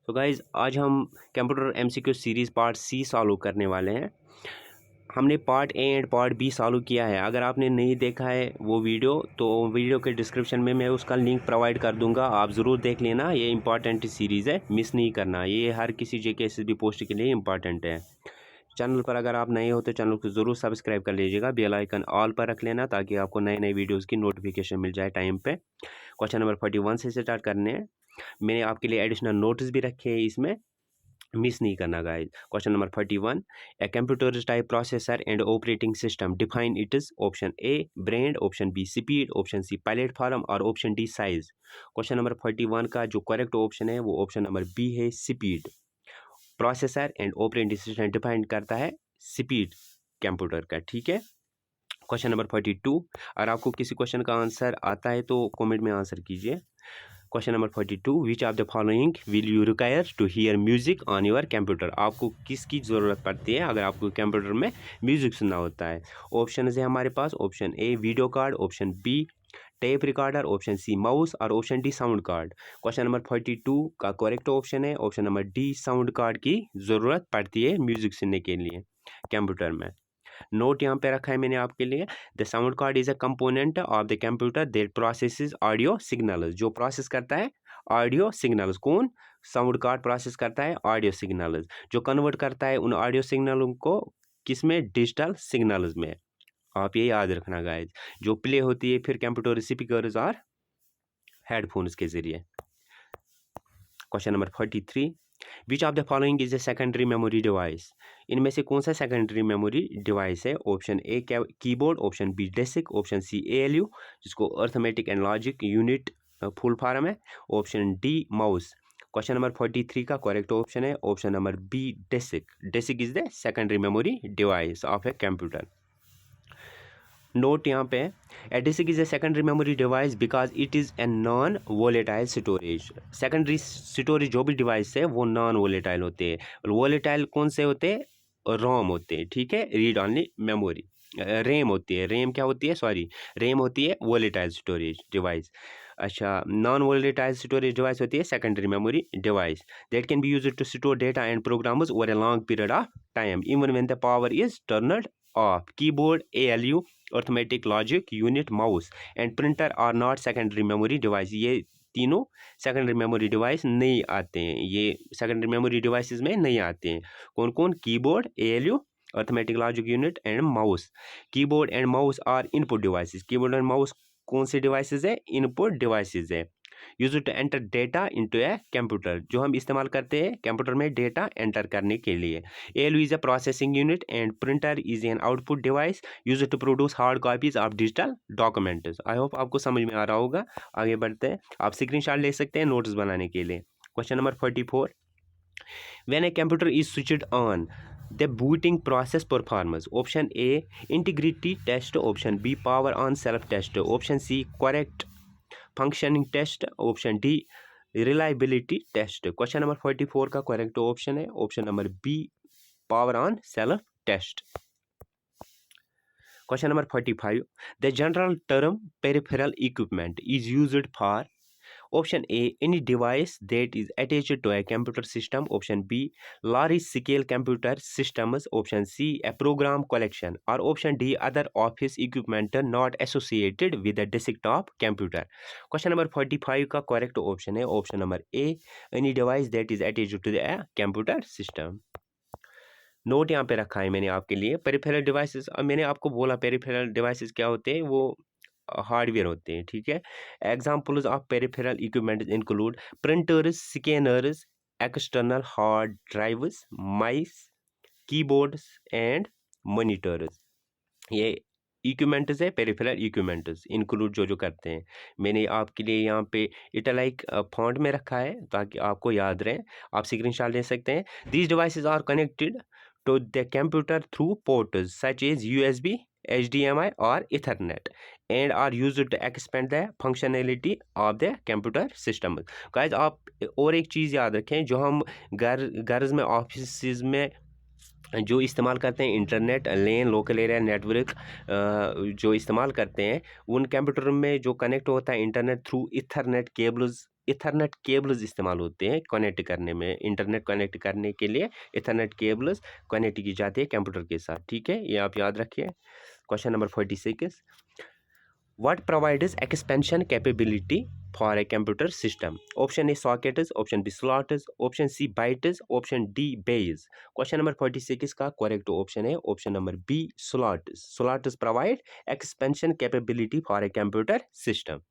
तो गाइज़ आज हम computer MCQ series part C solve करने वाले हैं। हमने part A and part B solve किया है। अगर आपने नहीं देखा है वो वीडियो तो वीडियो के डिस्क्रिप्शन में मैं उसका लिंक प्रोवाइड कर दूंगा, आप ज़रूर देख लेना। ये इंपॉर्टेंट सीरीज़ है, मिस नहीं करना। ये हर किसी जेकेएसएसबी पोस्ट के लिए इंपॉर्टेंट है। चैनल पर अगर आप नए हो तो चैनल को ज़रूर सब्सक्राइब कर लीजिएगा, बेल आइकन ऑल पर रख लेना ताकि आपको नए नए वीडियोज़ की नोटिफिकेशन मिल जाए टाइम पे। क्वेश्चन नंबर 41 से स्टार्ट करने हैं। मैंने आपके लिए एडिशनल नोट्स भी रखे हैं, इसमें मिस नहीं करना guys. Question number 41, a computer type processor and operating system define it is option A brand, option B speed, option C platform और option D size. Question number 41 का जो करेक्ट ऑप्शन है वो ऑप्शन नंबर बी है, speed. Processor and operating system define करता है speed computer का, ठीक है। क्वेश्चन नंबर 42, अगर आपको किसी क्वेश्चन का आंसर आता है तो कमेंट में आंसर कीजिए। Question number 42, which of the following will you require to hear music on your computer. आपको किसकी ज़रूरत पड़ती है अगर आपको कंप्यूटर में म्यूजिक सुनना होता है। ऑप्शन है हमारे पास, option A video card, option B tape recorder, option C mouse और option D sound card. Question number 42 का करेक्ट ऑप्शन है option number D, sound card की ज़रूरत पड़ती है म्यूजिक सुनने के लिए कंप्यूटर में। नोट यहाँ पे रखा है मैंने आपके लिए। The sound card is a component of the computer that processes audio signals. जो प्रोसेस करता है ऑडियो सिग्नल्स। कौन? साउंड कार्ड प्रोसेस करता है ऑडियो सिग्नल्स, जो कन्वर्ट करता है उन ऑडियो सिग्नलों को किसमें? डिजिटल सिग्नल्स में। आप ये याद रखना गाइज, जो प्ले होती है फिर कंप्यूटर स्पीकर्स और हेडफोन्स के जरिए। Question number 43, which of the following is a secondary memory device. इनमें से कौन सा सेकेंडरी मेमोरी डिवाइस है? Option A keyboard, option B desk, option C ALU जिसको arithmetic and logic unit full form है, option D mouse. Question number 43 का correct option है option number B desk. Desk is the secondary memory device of a computer. Note यहाँ पे, a disk is a secondary memory device because it is a non volatile storage. Secondary storage जो भी device है वो non volatile होते हैं। Volatile कौन से होते हैं? रोम होते हैं, ठीक है। रीड ऑनली मेमोरी रैम होती है। रैम क्या होती है? सॉरी, रैम होती है वोलेटाइल स्टोरेज डिवाइस। अच्छा, नॉन वोलेटाइल स्टोरेज डिवाइस होती है secondary memory device that can be used to store data and programs over a long period of time even when the power is turned off. Keyboard, ALU, arithmetic logic unit, mouse and printer are not secondary memory device. ये तीनों secondary memory device नहीं आते हैं, ये secondary memory devices में नहीं आते हैं। कौन कौन? Keyboard, ALU, arithmetic logic unit and mouse. Keyboard and mouse are input devices. Keyboard and mouse कौन से डिवाइसेस है? इनपुट डिवाइसेस है। Use to enter data into a computer, जो हम इस्तेमाल करते हैं कंप्यूटर में डेटा एंटर करने के लिए। ALU is a processing unit and printer is an output device use to produce hard copies of digital documents. I hope आपको समझ में आ रहा होगा। आगे बढ़ते हैं, आप स्क्रीनशॉट ले सकते हैं नोट्स बनाने के लिए। Question number 44, when a computer is switched on the booting process performance. Option A integrity test, option B power on self test, option C correct functioning test, option D reliability test. Question number 44 का correct option है option number B, power on self test. Question number 45, the general term peripheral equipment is used for. Option A any device that is attached to a computer system, option B large scale computer systems, option C a program collection और option D other office equipment not associated with a desktop computer. Question number 45 का correct option है option number A any device that is attached to the computer system. Note यहाँ पे रखा है मैंने आपके लिए पेरिफेरल डिवाइसेस। और मैंने आपको बोला पेरिफेरल डिवाइसेस क्या होते हैं, वो हार्डवेयर होते हैं, ठीक है। Examples of peripheral equipment include printers, scanners, external hard drives, mice, keyboards and monitors. ये इक्विपमेंट्स है पेरिफेरल इक्विपमेंट्स इंक्लूड जो जो करते हैं। मैंने आपके लिए यहाँ पे इटैलिक फॉन्ट में रखा है ताकि आपको याद रहे, आप स्क्रीनशॉट ले सकते हैं। These devices are connected to the computer through ports such as USB, HDMI or Ethernet and are used to expand the functionality of the computer system। guys आप और एक चीज़ याद रखें, जो हम घर में ऑफिस में जो इस्तेमाल करते हैं इंटरनेट, लेन, लोकल एरिया नेटवर्क जो इस्तेमाल करते हैं, उन कंप्यूटर में जो कनेक्ट होता है internet through Ethernet cables Ethernet cables इस्तेमाल होते हैं कनेक्ट करने में, इंटरनेट कनेक्ट करने के लिए इथरनेट केबल्स कनेक्ट की जाती है कंप्यूटर के साथ, ठीक है, ये आप याद रखिए। Question number 46, what provides expansion capability for a computer system? Option A sockets, option B slots, option C bytes, option D bays. Question number 46 का correct option है option number B slots. Slots provide expansion capability for a computer system.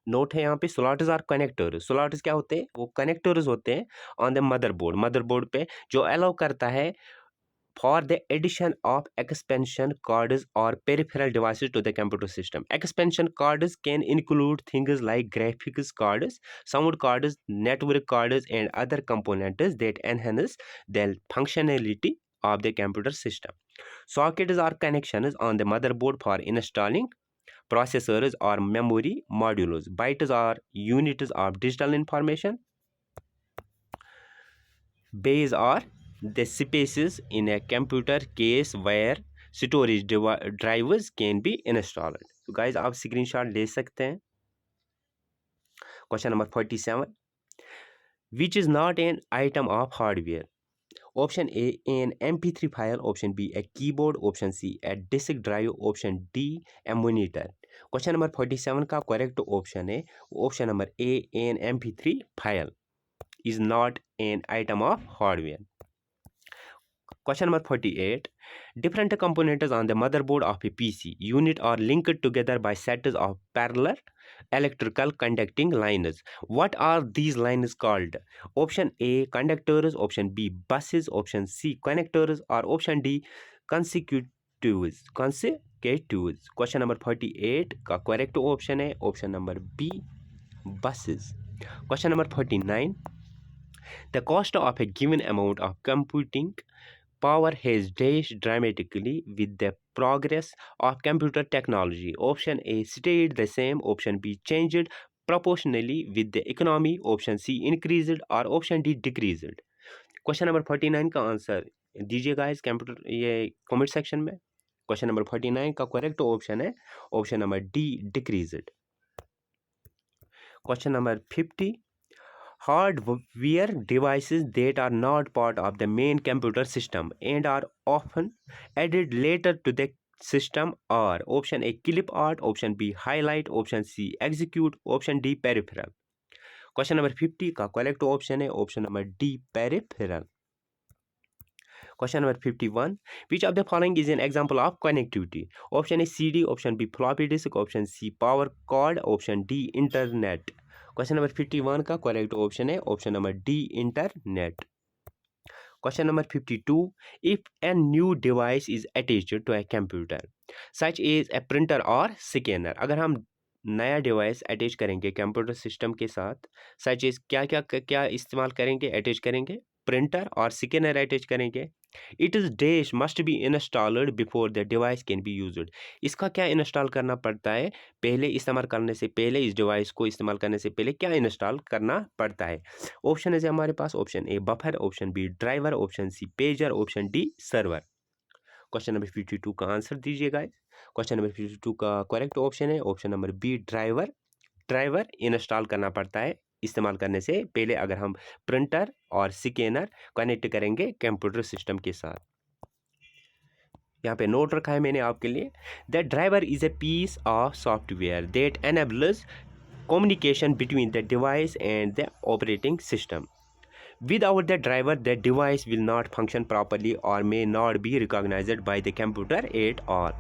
Note है यहाँ पे slots are connectors. Slots क्या होते हैं? वो connectors होते हैं ऑन द मदरबोर्ड, मदरबोर्ड पे जो अलाउ करता है for the addition of expansion cards or peripheral devices to the computer system. Expansion cards can include things like graphics cards, sound cards, network cards, and other components that enhance the functionality of the computer system. Sockets are connections on the motherboard for installing processors or memory modules. Bytes are units of digital information. Bays are the spaces in a computer case where storage drivers can be installed. So guys, आप screenshot ले सकते हैं. Question number 47, which is not an item of hardware? Option A, an MP3 file. Option B, a keyboard. Option C, a disk drive. Option D, a monitor. Question number 47 का correct option है option number A, an MP3 file is not an item of hardware. Question number 48. Different components on the motherboard of a PC unit are linked together by sets of parallel electrical conducting lines. What are these lines called? Option A, conductors. Option B, buses. Option C, connectors. Or option D, consecutives. Question number 48 का correct option है option number B, buses. Question number 49. The cost of a given amount of computing power has dashed dramatically with the progress of computer technology. Option A stayed the same. Option B changed proportionally with the economy. Option C increased or option D decreased. Question number 49 का answer दीजिएगा इस computer ये comment section में. Question number 49 का correct option है option number D decreased. Question number 50. Hardware devices that are not part of the main computer system and are often added later to the system are option A clip art, option B highlight, option C execute, option D peripheral. Question number 50 का correct option है option number D peripheral. Question number 51. Which of the following is an example of connectivity? Option A CD, option B floppy disk, option C power cord, option D internet. Question number 51 का correct option है option number D internet. Question number 52. If a new device is attached to a computer such as a printer or scanner, अगर हम नया device attach करेंगे computer system के साथ such as क्या इस्तेमाल करेंगे अटैच करेंगे प्रिंटर और स्कैनर अटैच करेंगे. It is dash must be installed before the device can be used. इसका क्या इंस्टॉल करना पड़ता है पहले इस्तेमाल करने से पहले इस डिवाइस को इस्तेमाल करने से पहले क्या इंस्टॉल करना पड़ता है. ऑप्शन है हमारे पास option A buffer, option B driver, option C pager, option D server. Question number 52 का आंसर दीजिएगा. क्वेश्चन नंबर 52 का करेक्ट ऑप्शन है option number B driver install करना पड़ता है इस्तेमाल करने से पहले अगर हम प्रिंटर और स्कैनर कनेक्ट करेंगे कंप्यूटर सिस्टम के साथ. यहाँ पे नोट रखा है मैंने आपके लिए. The driver is a piece of software that enables communication between the device and the operating system. Without the driver, the device will not function properly or may not be recognized by the computer at all.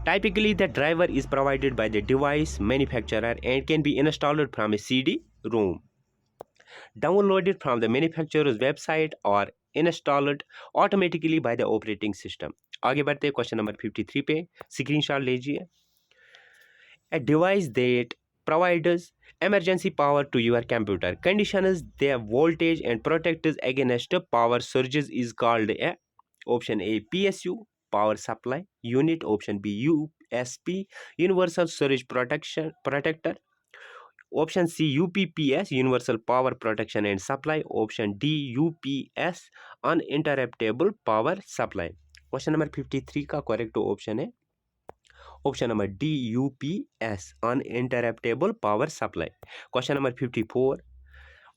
Typically, the driver is provided by the device manufacturer and can be installed from a CD-ROM, downloaded from the manufacturer's website, or installed automatically by the operating system. आगे बढ़ते हैं question number 53 पे. Screenshot लीजिए. A device that provides emergency power to your computer, conditions the voltage and protects against power surges is called a option A PSU power supply unit, option B USP universal surge protector, option C UPPS universal power protection and supply, option D UPS uninterruptible power supply. Question number 53 का correct option है option number D UPS, uninterruptible power supply. Question number 54,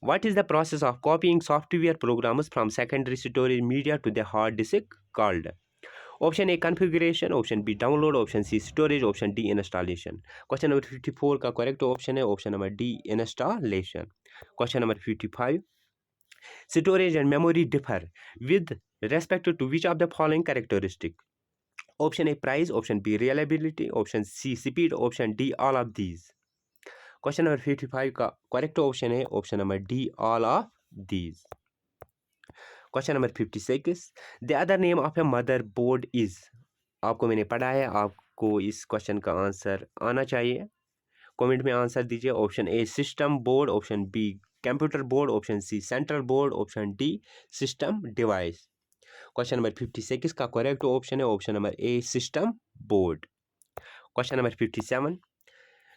what is the process of copying software programs from secondary storage media to the hard disk called? Option A configuration, option B download, option C storage, option D installation. Question number 54 का correct option है option number D installation. Question number 55, storage and memory differ with respect to which of the following characteristic? Option A price, option B reliability, option C speed, option D all of these. Question number 55 का correct option है option number D all of these. Question number 56, the other name of a mother board is. आपको मैंने पढ़ा है, आपको इस question का answer आना चाहिए, कमेंट में आंसर दीजिए। Option A system board, option B computer board, option C central board, option D system device. Question number 56 का करेक्ट ऑप्शन है option number A system board. Question number 57,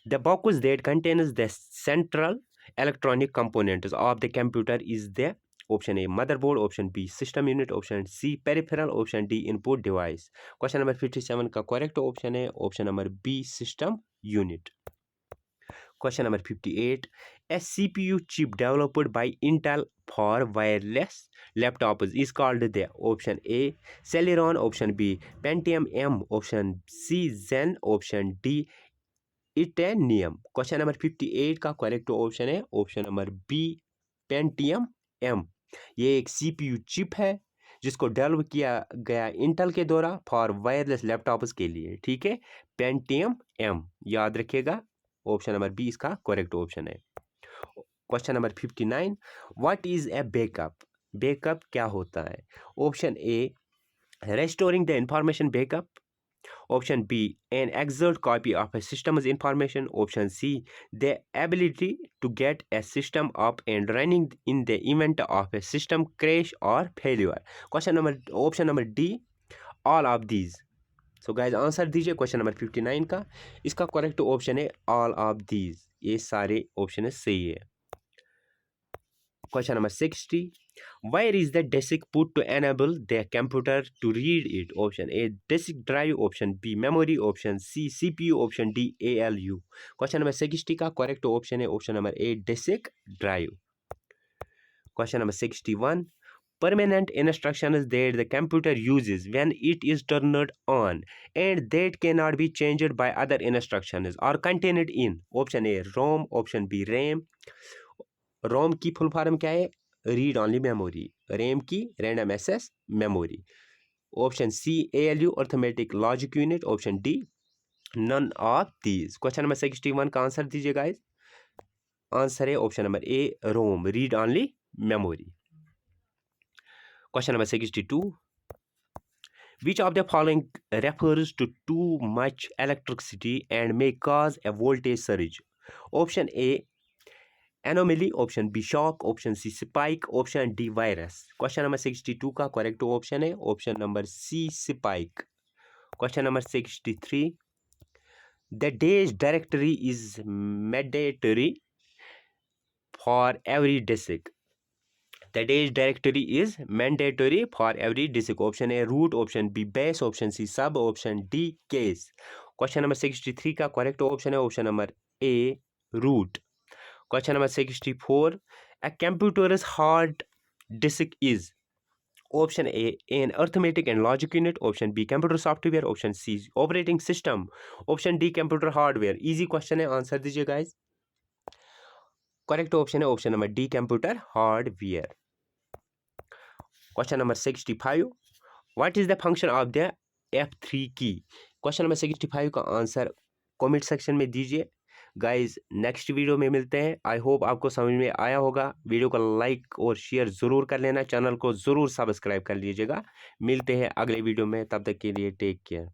the box that contains the central electronic components of the computer is the. Option A motherboard, option B system unit, option C peripheral, option D input device. Question number 57 का correct option है option number B system unit. Question number 58, a CPU chip developed by Intel for wireless laptops is called the। Option A Celeron, option B Pentium M, option C Zen, option D Itanium। Question number 58 का correct option है option number B Pentium M। ये एक CPU chip है जिसको develop किया गया Intel के द्वारा फॉर वायरलेस लैपटॉप्स के लिए, ठीक है, Pentium M याद रखिएगा। ऑप्शन नंबर बी इसका करेक्ट ऑप्शन है। Question number 59, what is a backup? Backup क्या होता है? Option A restoring the information backup, option B an exact copy of a system's information, option C the ability to get a system up and running in the event of a system crash और failure. Question number option number D all of these. So guys answer दीजिए question number 59 का। इसका correct option है all of these, ये सारे ऑप्शन सही है। Question number 60, where is the disk put to enable the computer to read it? Option A disk drive, option B memory, option C CPU, option D ALU। Question number 60 का correct option है option number A disk drive. Question number 61, permanent instructions that the computer uses when it is turned on and that cannot be changed by other instructions are contained in। Option A ROM, option B RAM। ROM की full form क्या है? Read only memory. RAM की random access memory. Option C ALU arithmetic logic unit, option D none of these. Question number 61 का answer दीजिए guys. आंसर है option number A ROM, read only memory. Question number 62, which of the following refers to too much electricity and may cause a voltage surge? Option A anomaly, option B shock, option C spike, option D virus। Question number 62 का correct option है option number C spike। Question number 63, the dash directory is mandatory for every disk। The dash directory is mandatory for every disk। Option A root, option B base, option C sub, option D case। Question number 63 का correct option है option number A root। Question number 64, a computer's hard disk is। Option A an arithmetic and logic unit, option B computer software, option C operating system, option D computer hardware. Easy question है, answer दीजिए guys. Correct option है option number D computer hardware. Question number 65, what is the function of the F3 की? Question number 65 का answer comment section में दीजिए guys. Next video में मिलते हैं। आई होप आपको समझ में आया होगा। वीडियो को लाइक और शेयर ज़रूर कर लेना, चैनल को ज़रूर सब्सक्राइब कर लीजिएगा। मिलते हैं अगले वीडियो में, तब तक के लिए टेक केयर।